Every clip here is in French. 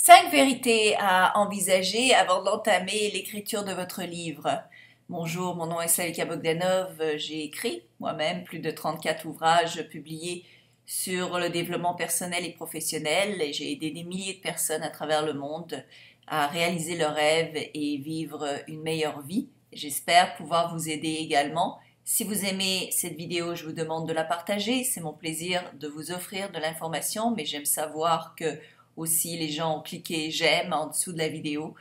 5 vérités à envisager avant d'entamer l'écriture de votre livre. Bonjour, mon nom est Salika Bogdanov. J'ai écrit moi-même plus de 34 ouvrages publiés sur le développement personnel et professionnel et j'ai aidé des milliers de personnes à travers le monde à réaliser leurs rêves et vivre une meilleure vie. J'espère pouvoir vous aider également. Si vous aimez cette vidéo, je vous demande de la partager. C'est mon plaisir de vous offrir de l'information, mais j'aime savoir que aussi les gens ont cliqué j'aime en dessous de la vidéo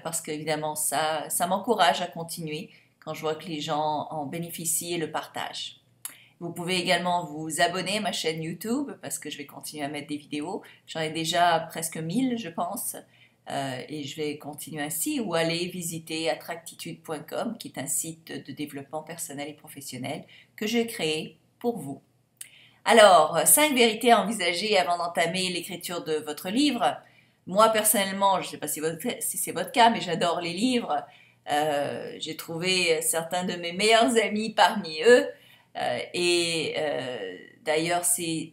parce qu'évidemment ça m'encourage à continuer quand je vois que les gens en bénéficient et le partagent. Vous pouvez également vous abonner à ma chaîne YouTube parce que je vais continuer à mettre des vidéos. J'en ai déjà presque 1000 je pense et je vais continuer ainsi, ou aller visiter attractitude.com qui est un site de développement personnel et professionnel que j'ai créé pour vous. Alors, 5 vérités à envisager avant d'entamer l'écriture de votre livre. Moi, personnellement, je ne sais pas si c'est votre cas, mais j'adore les livres. J'ai trouvé certains de mes meilleurs amis parmi eux. D'ailleurs, c'est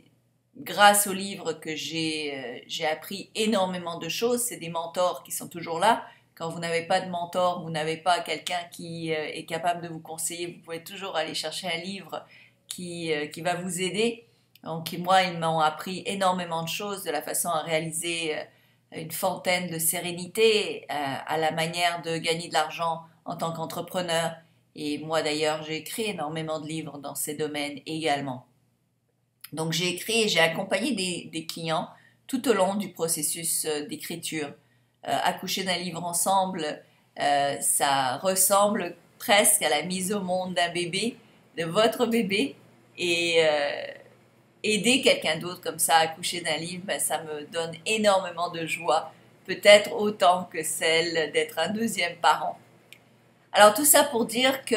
grâce aux livres que j'ai appris énormément de choses. C'est des mentors qui sont toujours là. Quand vous n'avez pas de mentor, vous n'avez pas quelqu'un qui est capable de vous conseiller, vous pouvez toujours aller chercher un livre qui va vous aider. Donc moi, ils m'ont appris énormément de choses, de la façon à réaliser une fontaine de sérénité, à la manière de gagner de l'argent en tant qu'entrepreneur. Et moi d'ailleurs, j'ai écrit énormément de livres dans ces domaines également. Donc j'ai écrit et j'ai accompagné des clients tout au long du processus d'écriture. Accoucher d'un livre ensemble, ça ressemble presque à la mise au monde d'un bébé, de votre bébé, et aider quelqu'un d'autre comme ça à accoucher d'un livre, ben, ça me donne énormément de joie, peut-être autant que celle d'être un deuxième parent. Alors tout ça pour dire que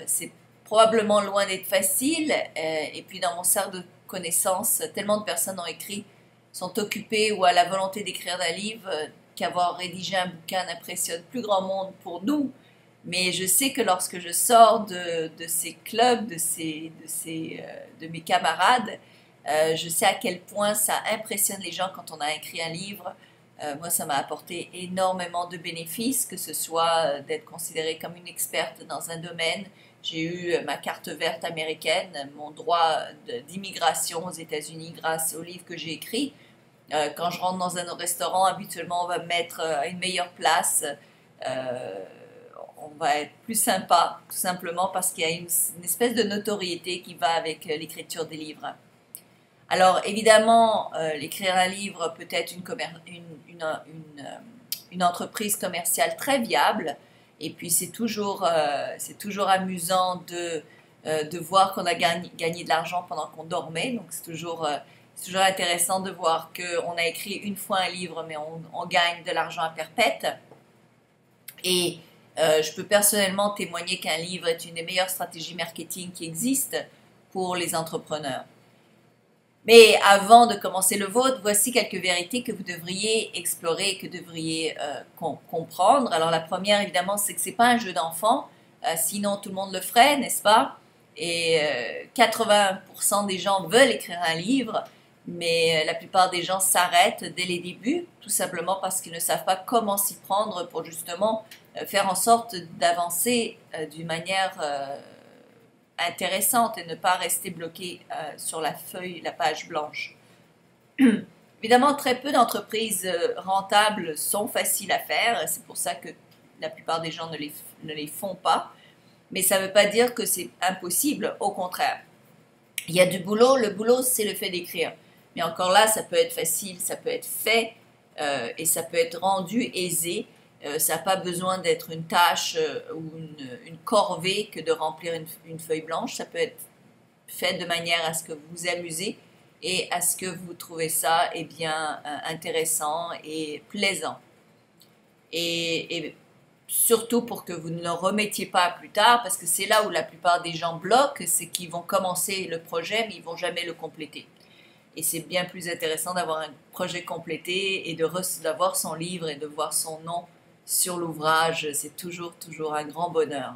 c'est probablement loin d'être facile, et puis dans mon cercle de connaissances, tellement de personnes ont écrit, sont occupées ou à la volonté d'écrire un livre, qu'avoir rédigé un bouquin n'impressionne plus grand monde pour nous. Mais je sais que lorsque je sors de ces clubs, de mes camarades, je sais à quel point ça impressionne les gens quand on a écrit un livre. Moi, ça m'a apporté énormément de bénéfices, que ce soit d'être considérée comme une experte dans un domaine. J'ai eu ma carte verte américaine, mon droit d'immigration aux États-Unis grâce au livre que j'ai écrit. Quand je rentre dans un restaurant, habituellement, on va me mettre à une meilleure place. On va être plus sympa, tout simplement parce qu'il y a une espèce de notoriété qui va avec l'écriture des livres. Alors, évidemment, écrire un livre peut être une entreprise commerciale très viable. Et puis, c'est toujours amusant de voir qu'on a gagné de l'argent pendant qu'on dormait. Donc, c'est toujours intéressant de voir qu'on a écrit une fois un livre, mais on gagne de l'argent à perpète. Et je peux personnellement témoigner qu'un livre est une des meilleures stratégies marketing qui existent pour les entrepreneurs. Mais avant de commencer le vôtre, voici quelques vérités que vous devriez explorer, que vous devriez comprendre. Alors la première, évidemment, c'est que ce n'est pas un jeu d'enfant, sinon tout le monde le ferait, n'est-ce pas? Et 80% des gens veulent écrire un livre, mais la plupart des gens s'arrêtent dès les débuts, tout simplement parce qu'ils ne savent pas comment s'y prendre pour justement faire en sorte d'avancer d'une manière intéressante et ne pas rester bloqué sur la page blanche. Évidemment, très peu d'entreprises rentables sont faciles à faire, c'est pour ça que la plupart des gens ne les font pas, mais ça ne veut pas dire que c'est impossible, au contraire. Il y a du boulot, le boulot c'est le fait d'écrire, mais encore là, ça peut être facile, ça peut être fait et ça peut être rendu aisé. Ça n'a pas besoin d'être une tâche ou une corvée que de remplir une feuille blanche. Ça peut être fait de manière à ce que vous vous amusez et à ce que vous trouvez ça bien, intéressant et plaisant. Et surtout pour que vous ne le remettiez pas plus tard, parce que c'est là où la plupart des gens bloquent, c'est qu'ils vont commencer le projet, mais ils ne vont jamais le compléter. Et c'est bien plus intéressant d'avoir un projet complété et d'avoir son livre et de voir son nom sur l'ouvrage, c'est toujours un grand bonheur.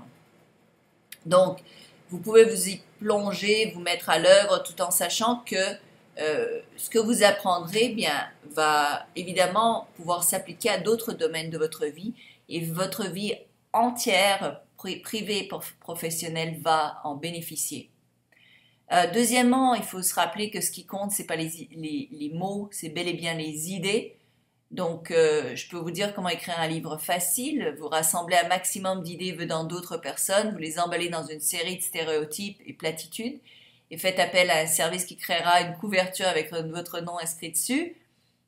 Donc, vous pouvez vous y plonger, vous mettre à l'œuvre tout en sachant que ce que vous apprendrez bien va évidemment pouvoir s'appliquer à d'autres domaines de votre vie et votre vie entière, privée et professionnelle, va en bénéficier. Deuxièmement, il faut se rappeler que ce qui compte, c'est pas les mots, c'est bel et bien les idées. Donc, je peux vous dire comment écrire un livre facile. Vous rassemblez un maximum d'idées venant d'autres personnes, vous les emballez dans une série de stéréotypes et platitudes, et faites appel à un service qui créera une couverture avec votre nom inscrit dessus.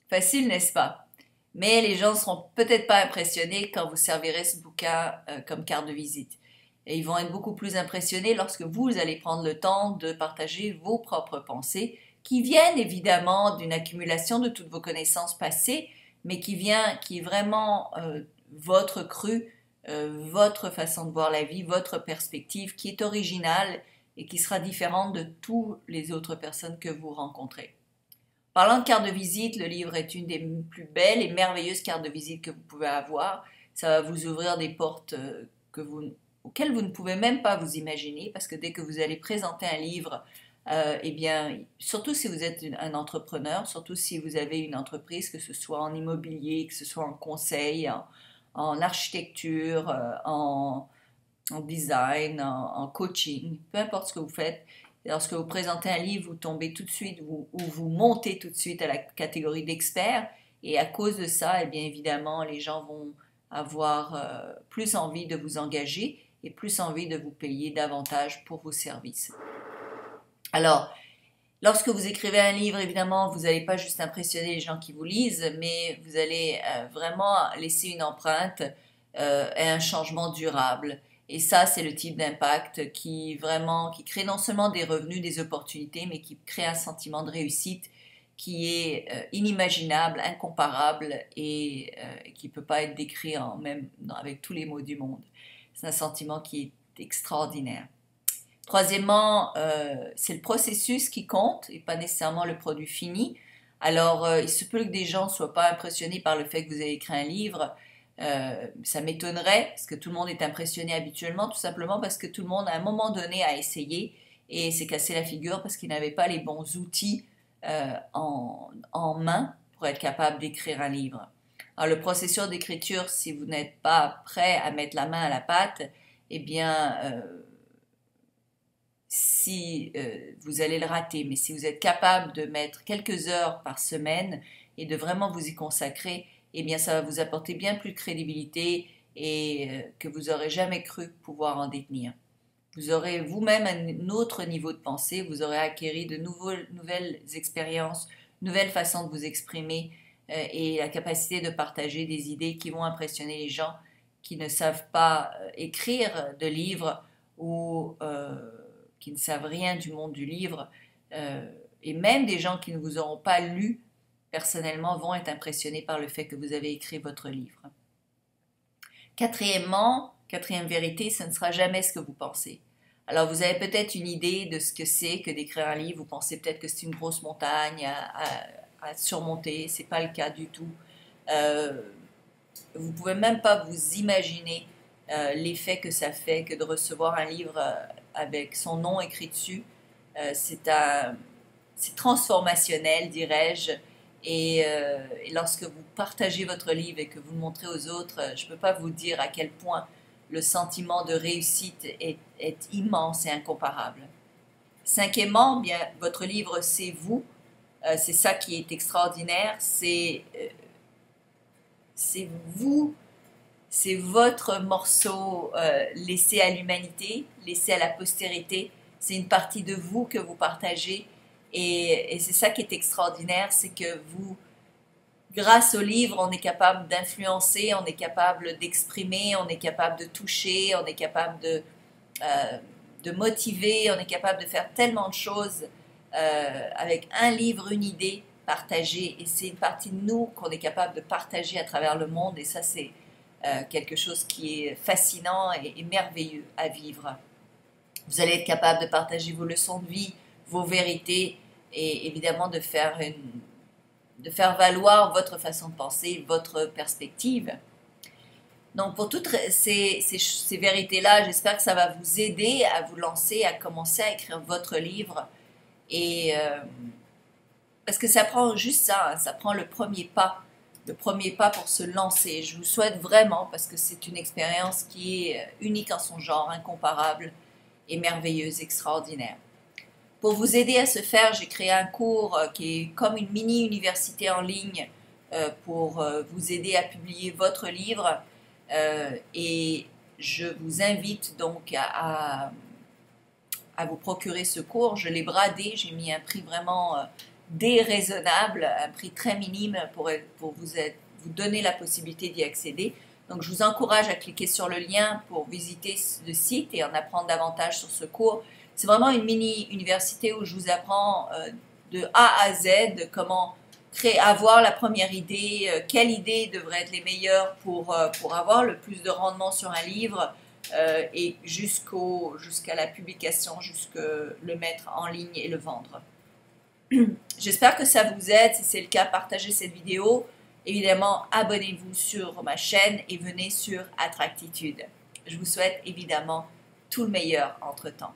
Facile, n'est-ce pas? Mais les gens ne seront peut-être pas impressionnés quand vous servirez ce bouquin comme carte de visite. Et ils vont être beaucoup plus impressionnés lorsque vous allez prendre le temps de partager vos propres pensées, qui viennent évidemment d'une accumulation de toutes vos connaissances passées, mais qui est vraiment votre cru, votre façon de voir la vie, votre perspective, qui est originale et qui sera différente de toutes les autres personnes que vous rencontrez. Parlant de carte de visite, le livre est une des plus belles et merveilleuses cartes de visite que vous pouvez avoir. Ça va vous ouvrir des portes auxquelles vous ne pouvez même pas vous imaginer, parce que dès que vous allez présenter un livre, eh bien, surtout si vous êtes un entrepreneur, surtout si vous avez une entreprise, que ce soit en immobilier, que ce soit en conseil, en architecture, en design, en coaching, peu importe ce que vous faites, lorsque vous présentez un livre, vous tombez tout de suite ou vous montez tout de suite à la catégorie d'expert, et à cause de ça, eh bien évidemment, les gens vont avoir plus envie de vous engager et plus envie de vous payer davantage pour vos services. Alors, lorsque vous écrivez un livre, évidemment, vous n'allez pas juste impressionner les gens qui vous lisent, mais vous allez vraiment laisser une empreinte et un changement durable. Et ça, c'est le type d'impact qui crée non seulement des revenus, des opportunités, mais qui crée un sentiment de réussite qui est inimaginable, incomparable et qui ne peut pas être décrit même avec tous les mots du monde. C'est un sentiment qui est extraordinaire. Troisièmement, c'est le processus qui compte et pas nécessairement le produit fini. Alors, il se peut que des gens ne soient pas impressionnés par le fait que vous avez écrit un livre. Ça m'étonnerait, parce que tout le monde est impressionné habituellement, tout simplement parce que tout le monde, à un moment donné, a essayé et s'est cassé la figure parce qu'il n'avait pas les bons outils en main pour être capable d'écrire un livre. Alors, le processus d'écriture, si vous n'êtes pas prêt à mettre la main à la pâte, eh bien, vous allez le rater. Mais si vous êtes capable de mettre quelques heures par semaine et de vraiment vous y consacrer, eh bien, ça va vous apporter bien plus de crédibilité et que vous n'aurez jamais cru pouvoir en détenir. Vous aurez vous-même un autre niveau de pensée, vous aurez acquis de nouvelles expériences, nouvelles façons de vous exprimer et la capacité de partager des idées qui vont impressionner les gens qui ne savent pas écrire de livres ou qui ne savent rien du monde du livre. Et même des gens qui ne vous auront pas lu personnellement vont être impressionnés par le fait que vous avez écrit votre livre. Quatrième vérité, ce ne sera jamais ce que vous pensez. Alors vous avez peut-être une idée de ce que c'est que d'écrire un livre, vous pensez peut-être que c'est une grosse montagne à surmonter, c'est pas le cas du tout. Vous pouvez même pas vous imaginer l'effet que ça fait que de recevoir un livre avec son nom écrit dessus. C'est transformationnel, dirais-je. Et lorsque vous partagez votre livre et que vous le montrez aux autres, je ne peux pas vous dire à quel point le sentiment de réussite est immense et incomparable. Cinquièmement, bien, votre livre, c'est vous. C'est ça qui est extraordinaire. C'est vous, c'est votre morceau laissé à l'humanité, laissé à la postérité. C'est une partie de vous que vous partagez. Et c'est ça qui est extraordinaire, c'est que grâce au livre, on est capable d'influencer, on est capable d'exprimer, on est capable de toucher, on est capable de motiver, on est capable de faire tellement de choses avec un livre, une idée partagée. Et c'est une partie de nous qu'on est capable de partager à travers le monde. Et ça, c'est quelque chose qui est fascinant et merveilleux à vivre. Vous allez être capable de partager vos leçons de vie, vos vérités, et évidemment de faire valoir votre façon de penser, votre perspective. Donc pour toutes ces vérités-là, j'espère que ça va vous aider à vous lancer, à commencer à écrire votre livre et Parce que ça prend juste ça, hein, ça prend le premier pas pour se lancer. Je vous souhaite vraiment, parce que c'est une expérience qui est unique en son genre, incomparable et merveilleuse, extraordinaire. Pour vous aider à se faire, j'ai créé un cours qui est comme une mini-université en ligne pour vous aider à publier votre livre. Et je vous invite donc à vous procurer ce cours. Je l'ai bradé, j'ai mis un prix vraiment déraisonnable, un prix très minime pour vous donner la possibilité d'y accéder. Donc je vous encourage à cliquer sur le lien pour visiter le site et en apprendre davantage sur ce cours. C'est vraiment une mini-université où je vous apprends de A à Z comment avoir la première idée, quelles idées devraient être les meilleures pour avoir le plus de rendement sur un livre et jusqu'à la publication, jusqu'à le mettre en ligne et le vendre. J'espère que ça vous aide. Si c'est le cas, partagez cette vidéo. Évidemment, abonnez-vous sur ma chaîne et venez sur Attractitude. Je vous souhaite évidemment tout le meilleur entre-temps.